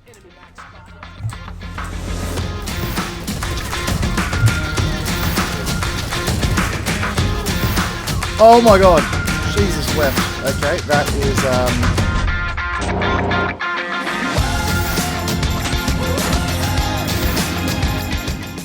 Oh my god! Jesus wept. Okay, that is,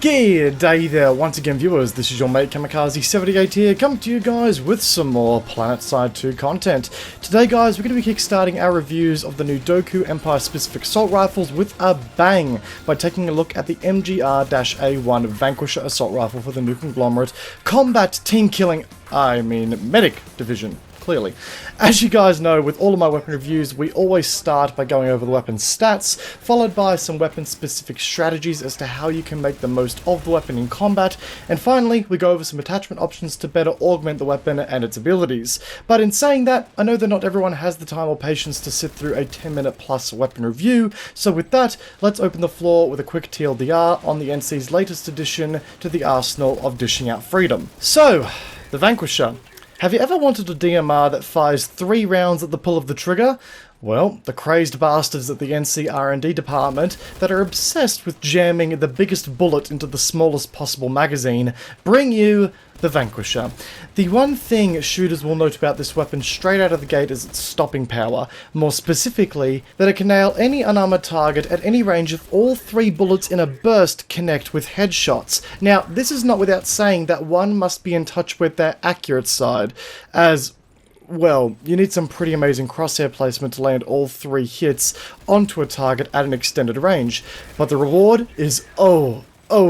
G'day there once again viewers, this is your mate Kamikaze78 here, coming to you guys with some more Planetside 2 content. Today guys, we're going to be kickstarting our reviews of the new Doku Empire specific assault rifles with a bang by taking a look at the MGR-A1 Vanquisher assault rifle for the new conglomerate combat team killing, medic division. Clearly. As you guys know, with all of my weapon reviews, we always start by going over the weapon's stats, followed by some weapon-specific strategies as to how you can make the most of the weapon in combat, and finally, we go over some attachment options to better augment the weapon and its abilities. But in saying that, I know that not everyone has the time or patience to sit through a 10-minute plus weapon review, so with that, let's open the floor with a quick TLDR on the NC's latest addition to the arsenal of dishing out freedom. So, the Vanquisher. Have you ever wanted a DMR that fires 3 rounds at the pull of the trigger? Well, the crazed bastards at the NC R&D department that are obsessed with jamming the biggest bullet into the smallest possible magazine bring you the Vanquisher. The one thing shooters will note about this weapon straight out of the gate is its stopping power, more specifically that it can nail any unarmored target at any range if all 3 bullets in a burst connect with headshots. Now, this is not without saying that one must be in touch with their accurate side, as well, you need some pretty amazing crosshair placement to land all 3 hits onto a target at an extended range, but the reward is oh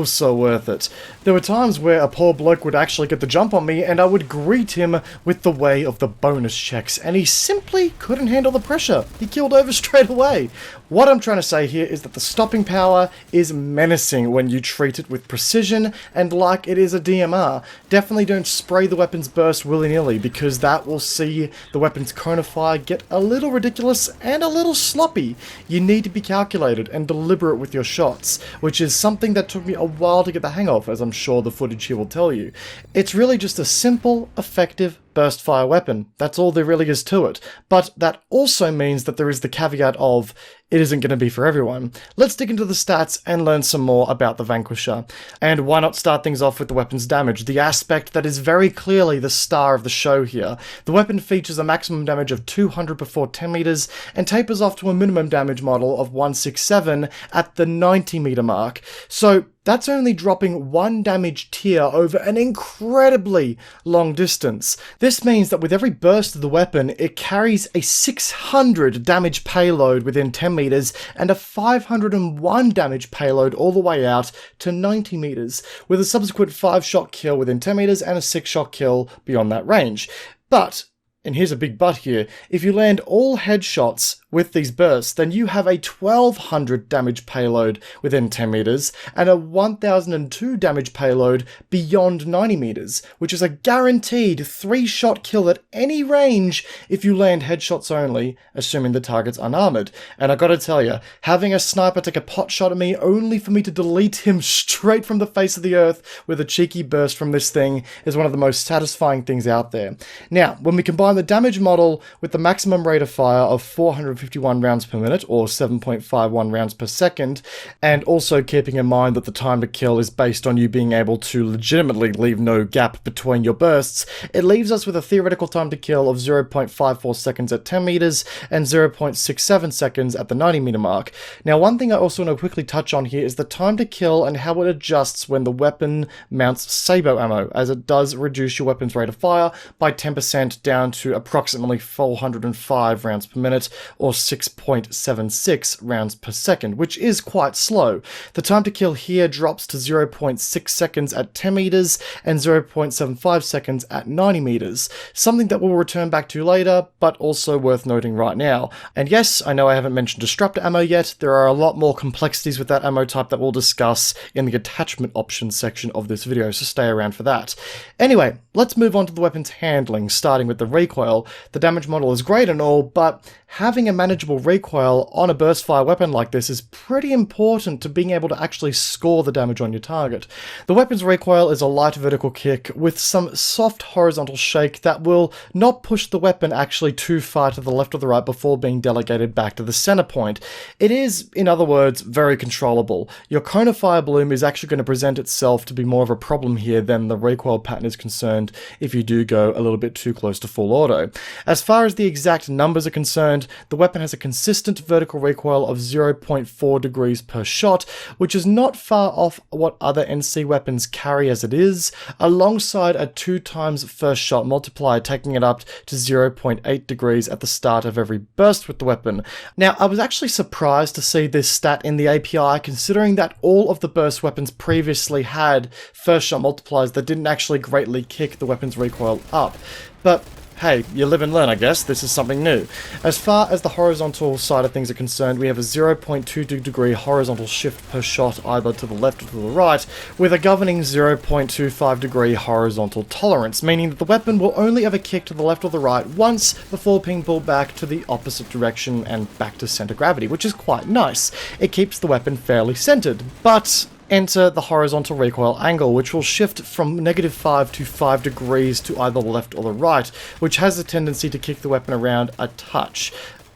so worth it. There were times where a poor bloke would actually get the jump on me and I would greet him with the way of the bonus checks, and he simply couldn't handle the pressure. He killed over straight away. What I'm trying to say here is that the stopping power is menacing when you treat it with precision and like it is a DMR. Definitely don't spray the weapon's burst willy-nilly, because that will see the weapon's cone of fire get a little ridiculous and a little sloppy. You need to be calculated and deliberate with your shots, which is something that took me a while to get the hang of, as I'm sure the footage here will tell you. It's really just a simple, effective burst fire weapon. That's all there really is to it. But that also means that there is the caveat of it isn't going to be for everyone. Let's dig into the stats and learn some more about the Vanquisher. And why not start things off with the weapon's damage, the aspect that is very clearly the star of the show here. The weapon features a maximum damage of 200 before 10 meters and tapers off to a minimum damage model of 167 at the 90 meter mark. So that's only dropping 1 damage tier over an incredibly long distance. This means that with every burst of the weapon, it carries a 600 damage payload within 10 meters and a 501 damage payload all the way out to 90 meters, with a subsequent 5-shot kill within 10 meters and a 6-shot kill beyond that range. But, and here's a big but here, if you land all headshots with these bursts, then you have a 1200 damage payload within 10 meters and a 1002 damage payload beyond 90 meters, which is a guaranteed 3-shot kill at any range if you land headshots only, assuming the target's unarmored. And I gotta tell you, having a sniper take a pot shot at me only for me to delete him straight from the face of the earth with a cheeky burst from this thing is one of the most satisfying things out there. Now, when we combine the damage model with the maximum rate of fire of 451 rounds per minute, or 7.51 rounds per second, and also keeping in mind that the time to kill is based on you being able to legitimately leave no gap between your bursts, it leaves us with a theoretical time to kill of 0.54 seconds at 10 meters and 0.67 seconds at the 90 meter mark. Now, one thing I also want to quickly touch on here is the time to kill and how it adjusts when the weapon mounts Sabo ammo, as it does reduce your weapon's rate of fire by 10% down to approximately 405 rounds per minute, or 6.76 rounds per second, which is quite slow. The time to kill here drops to 0.6 seconds at 10 meters and 0.75 seconds at 90 meters, something that we'll return back to later, but also worth noting right now. And yes, I know I haven't mentioned Destructor Ammo yet. There are a lot more complexities with that ammo type that we'll discuss in the attachment options section of this video, so stay around for that. Anyway, let's move on to the weapon's handling, starting with the recoil recoil. The damage model is great and all, but having a manageable recoil on a burst fire weapon like this is pretty important to being able to actually score the damage on your target. The weapon's recoil is a light vertical kick with some soft horizontal shake that will not push the weapon actually too far to the left or the right before being delegated back to the center point. It is, in other words, very controllable. Your cone of fire bloom is actually going to present itself to be more of a problem here than the recoil pattern is concerned if you do go a little bit too close to full auto. As far as the exact numbers are concerned, the weapon has a consistent vertical recoil of 0.4 degrees per shot, which is not far off what other NC weapons carry as it is, alongside a 2 times first shot multiplier, taking it up to 0.8 degrees at the start of every burst with the weapon. Now, I was actually surprised to see this stat in the API, considering that all of the burst weapons previously had first shot multipliers that didn't actually greatly kick the weapon's recoil up. But hey, you live and learn, I guess. This is something new. As far as the horizontal side of things are concerned, we have a 0.2 degree horizontal shift per shot either to the left or to the right, with a governing 0.25 degree horizontal tolerance, meaning that the weapon will only ever kick to the left or the right once before being pulled back to the opposite direction and back to center gravity, which is quite nice. It keeps the weapon fairly centered, but enter the horizontal recoil angle, which will shift from -5 to 5 degrees to either the left or the right, which has a tendency to kick the weapon around a touch.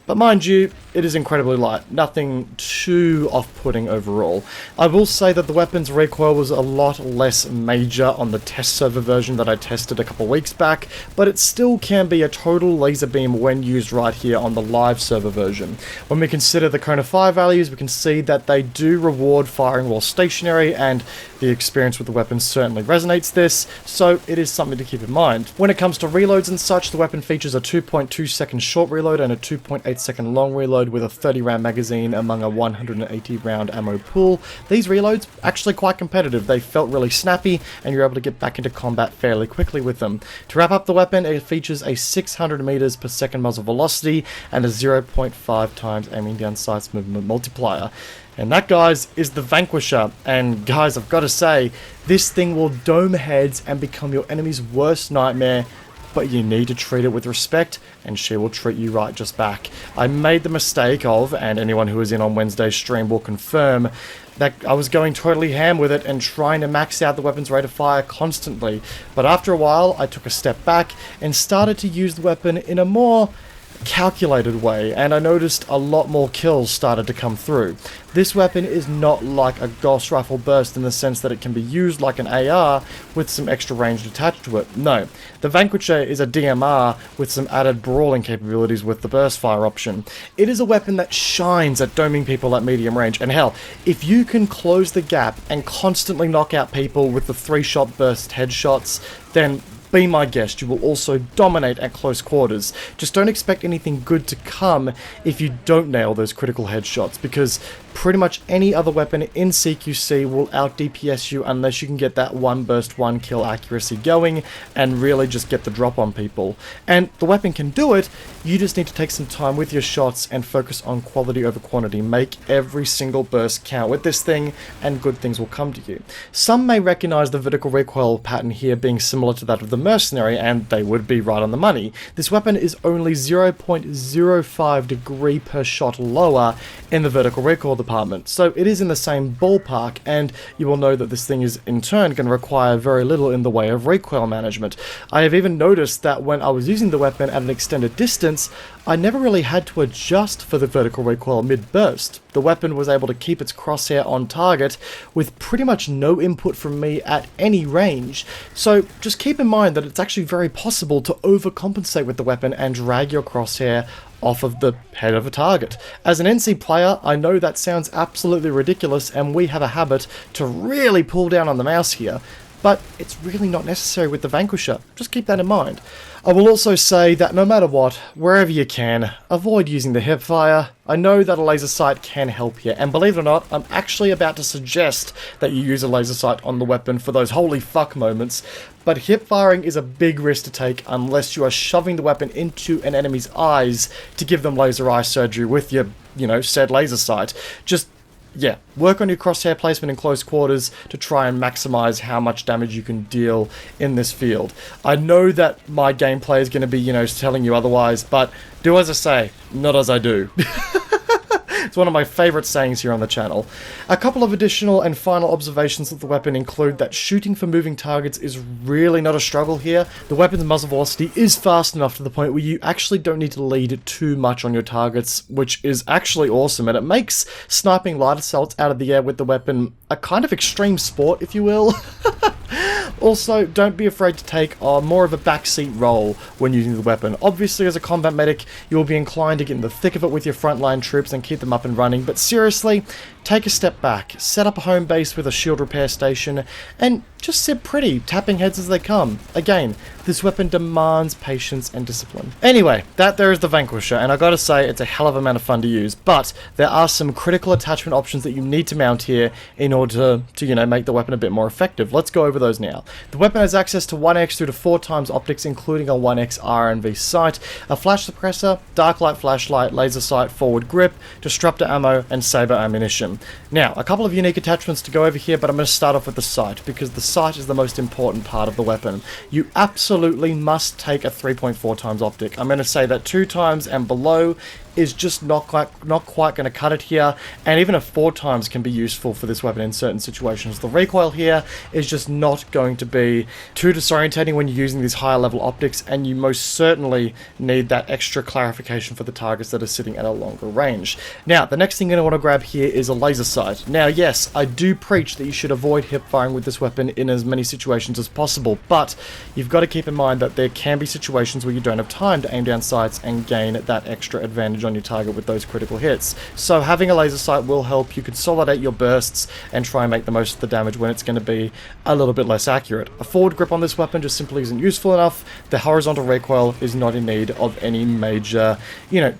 But mind you, it is incredibly light, nothing too off-putting overall. I will say that the weapon's recoil was a lot less major on the test server version that I tested a couple weeks back, but it still can be a total laser beam when used right here on the live server version. When we consider the cone of fire values, we can see that they do reward firing while stationary, and the experience with the weapon certainly resonates this, so it is something to keep in mind. When it comes to reloads and such, the weapon features a 2.2 second short reload and a 2.8 second long reload with a 30 round magazine among a 180 round ammo pool. These reloads actually quite competitive. They felt really snappy and you're able to get back into combat fairly quickly with them. To wrap up the weapon, it features a 600 meters per second muzzle velocity and a 0.5 times aiming down sights movement multiplier. And that, guys, is the Vanquisher. And guys, I've got to say, this thing will dome heads and become your enemy's worst nightmare, but you need to treat it with respect, and she will treat you right just back. I made the mistake of, and anyone who was in on Wednesday's stream will confirm, that I was going totally ham with it and trying to max out the weapon's rate of fire constantly. But after a while, I took a step back and started to use the weapon in a more calculated way, and I noticed a lot more kills started to come through. This weapon is not like a Gauss Rifle Burst in the sense that it can be used like an AR with some extra range attached to it. No, the Vanquisher is a DMR with some added brawling capabilities with the burst fire option. It is a weapon that shines at doming people at medium range, and hell, if you can close the gap and constantly knock out people with the 3-shot burst headshots, then be my guest, you will also dominate at close quarters. Just don't expect anything good to come if you don't nail those critical headshots, because pretty much any other weapon in CQC will out DPS you unless you can get that 1 burst 1 kill accuracy going and really just get the drop on people. And the weapon can do it, you just need to take some time with your shots and focus on quality over quantity. Make every single burst count with this thing and good things will come to you. Some may recognize the vertical recoil pattern here being similar to that of the Mercenary, and they would be right on the money. This weapon is only 0.05 degree per shot lower in the vertical recoil department, so it is in the same ballpark, and you will know that this thing is in turn going to require very little in the way of recoil management. I have even noticed that when I was using the weapon at an extended distance, I never really had to adjust for the vertical recoil mid-burst. The weapon was able to keep its crosshair on target with pretty much no input from me at any range, so just keep in mind that it's actually very possible to overcompensate with the weapon and drag your crosshair off of the head of a target. As an NC player, I know that sounds absolutely ridiculous, and we have a habit to really pull down on the mouse here, but it's really not necessary with the Vanquisher. Just keep that in mind. I will also say that no matter what, wherever you can, avoid using the hipfire. I know that a laser sight can help here, and believe it or not, I'm actually about to suggest that you use a laser sight on the weapon for those holy fuck moments, but hip firing is a big risk to take unless you are shoving the weapon into an enemy's eyes to give them laser eye surgery with your, said laser sight. Just yeah, work on your crosshair placement in close quarters to try and maximize how much damage you can deal in this field. I know that my gameplay is going to be, telling you otherwise, but do as I say, not as I do. It's one of my favourite sayings here on the channel. A couple of additional and final observations of the weapon include that shooting for moving targets is really not a struggle here. The weapon's muzzle velocity is fast enough to the point where you actually don't need to lead too much on your targets, which is actually awesome, and it makes sniping light assaults out of the air with the weapon a kind of extreme sport, if you will. Also, don't be afraid to take more of a backseat role when using the weapon. Obviously, as a combat medic, you will be inclined to get in the thick of it with your frontline troops and keep them up and running, but seriously, take a step back, set up a home base with a shield repair station, and just sit pretty, tapping heads as they come. Again, this weapon demands patience and discipline. Anyway, that there is the Vanquisher, and I gotta say, it's a hell of a amount of fun to use, but there are some critical attachment options that you need to mount here in order to make the weapon a bit more effective. Let's go over those now. The weapon has access to 1x through to 4 times optics, including a 1x RNV sight, a flash suppressor, dark light flashlight, laser sight, forward grip, Destructor Ammo, and saber ammunition. Now, a couple of unique attachments to go over here, but I'm going to start off with the sight, because the sight is the most important part of the weapon. You absolutely must take a 3.4 times optic. I'm going to say that 2 times and below is just not quite going to cut it here, and even a 4 times can be useful for this weapon in certain situations. The recoil here is just not going to be too disorientating when you're using these higher level optics, and you most certainly need that extra clarification for the targets that are sitting at a longer range. Now, the next thing you're going to want to grab here is a laser sight. Now, yes, I do preach that you should avoid hip firing with this weapon in as many situations as possible, but you've got to keep in mind that there can be situations where you don't have time to aim down sights and gain that extra advantage on your target with those critical hits. So having a laser sight will help you consolidate your bursts and try and make the most of the damage when it's going to be a little bit less accurate. A forward grip on this weapon just simply isn't useful enough. The horizontal recoil is not in need of any major,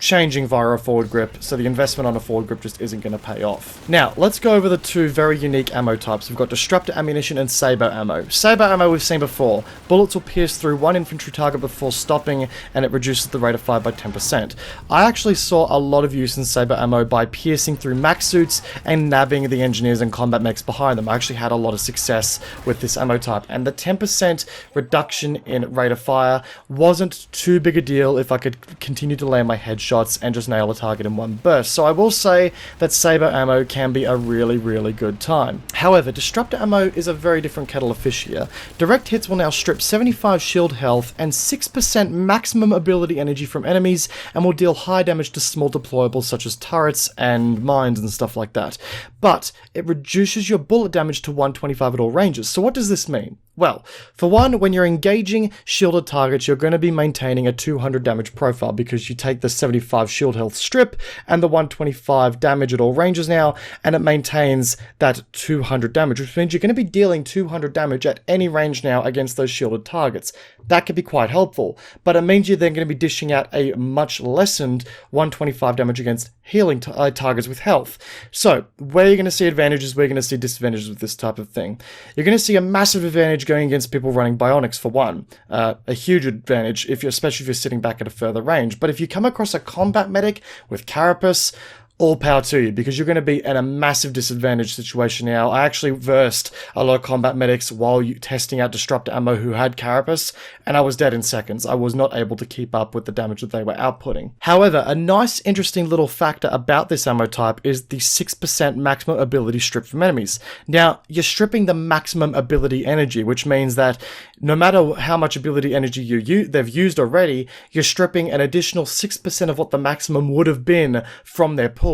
changing via a forward grip, so the investment on a forward grip just isn't going to pay off. Now, let's go over the 2 very unique ammo types. We've got Destructor Ammunition and Saber Ammo. Saber Ammo we've seen before. Bullets will pierce through 1 infantry target before stopping, and it reduces the rate of fire by 10%. I actually saw a lot of use in Saber Ammo by piercing through mech suits and nabbing the engineers and combat mechs behind them. I actually had a lot of success with this ammo type, and the 10% reduction in rate of fire wasn't too big a deal if I could continue to land my headshots and just nail a target in one burst. So I will say that Saber Ammo can be a really, really good time. However, Destructor Ammo is a very different kettle of fish here. Direct hits will now strip 75 shield health and 6% maximum ability energy from enemies, and will deal high damage to small deployables such as turrets and mines and stuff like that. But it reduces your bullet damage to 125 at all ranges. So what does this mean? Well, for one, when you're engaging shielded targets, you're going to be maintaining a 200 damage profile because you take the 75 shield health strip and the 125 damage at all ranges now, and it maintains that 200 damage, which means you're going to be dealing 200 damage at any range now against those shielded targets. That could be quite helpful, but it means you're then going to be dishing out a much lessened 125 damage against healing targets with health. So, where you're going to see advantages, we're going to see disadvantages with this type of thing. You're going to see a massive advantage going against people running bionics for one. A huge advantage, especially if you're sitting back at a further range. But if you come across a combat medic with carapace, all power to you, because you're going to be in a massive disadvantage situation now. I actually versed a lot of combat medics while testing out Destructor Ammo who had carapace, and I was dead in seconds. I was not able to keep up with the damage that they were outputting. However, a nice, interesting little factor about this ammo type is the 6% maximum ability strip from enemies. Now, you're stripping the maximum ability energy, which means that no matter how much ability energy they've used already, you're stripping an additional 6% of what the maximum would have been from their pool.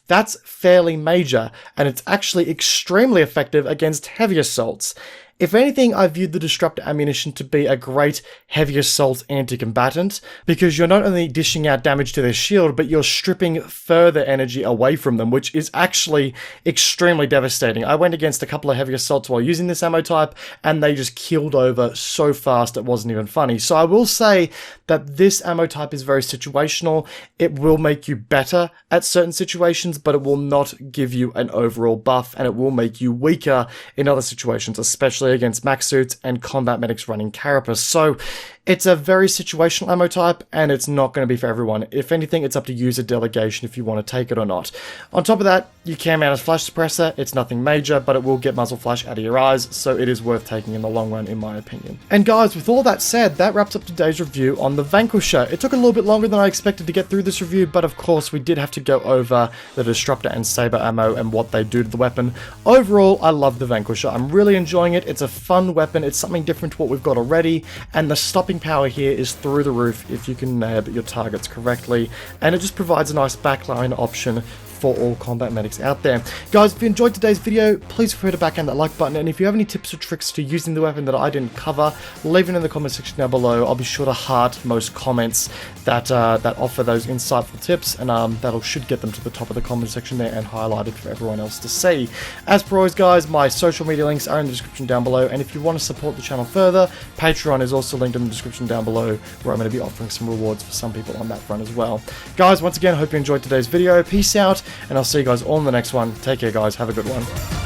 That's fairly major, and it's actually extremely effective against heavy assaults. If anything, I viewed the Destructor Ammunition to be a great heavy assault anti-combatant, because you're not only dishing out damage to their shield, but you're stripping further energy away from them, which is actually extremely devastating. I went against a couple of heavy assaults while using this ammo type, and they just killed over so fast it wasn't even funny. So I will say that this ammo type is very situational. It will make you better at certain situations, but it will not give you an overall buff, and it will make you weaker in other situations, especially against mech suits and combat medics running carapace. So It's a very situational ammo type, and it's not going to be for everyone. If anything, it's up to user delegation if you want to take it or not. On top of that, you can mount a flash suppressor. It's nothing major, but it will get muzzle flash out of your eyes, so it is worth taking in the long run, in my opinion. And guys, with all that said, that wraps up today's review on the Vanquisher. It took a little bit longer than I expected to get through this review, but of course, we did have to go over the Destructor and Saber ammo and what they do to the weapon. Overall, I love the Vanquisher. I'm really enjoying it. It's a fun weapon. It's something different to what we've got already, and the stopping power here is through the roof if you can nab your targets correctly, and it just provides a nice backline option for all combat medics out there. Guys, if you enjoyed today's video, please feel free to backhand that like button, and if you have any tips or tricks to using the weapon that I didn't cover, leave it in the comment section down below. I'll be sure to heart most comments that that offer those insightful tips, and that'll should get them to the top of the comment section there and highlighted for everyone else to see. As per always, guys, my social media links are in the description down below, and if you want to support the channel further, Patreon is also linked in the description down below, where I'm going to be offering some rewards for some people on that front as well. Guys, once again, hope you enjoyed today's video. Peace out, and I'll see you guys all in the next one. Take care, guys. Have a good one.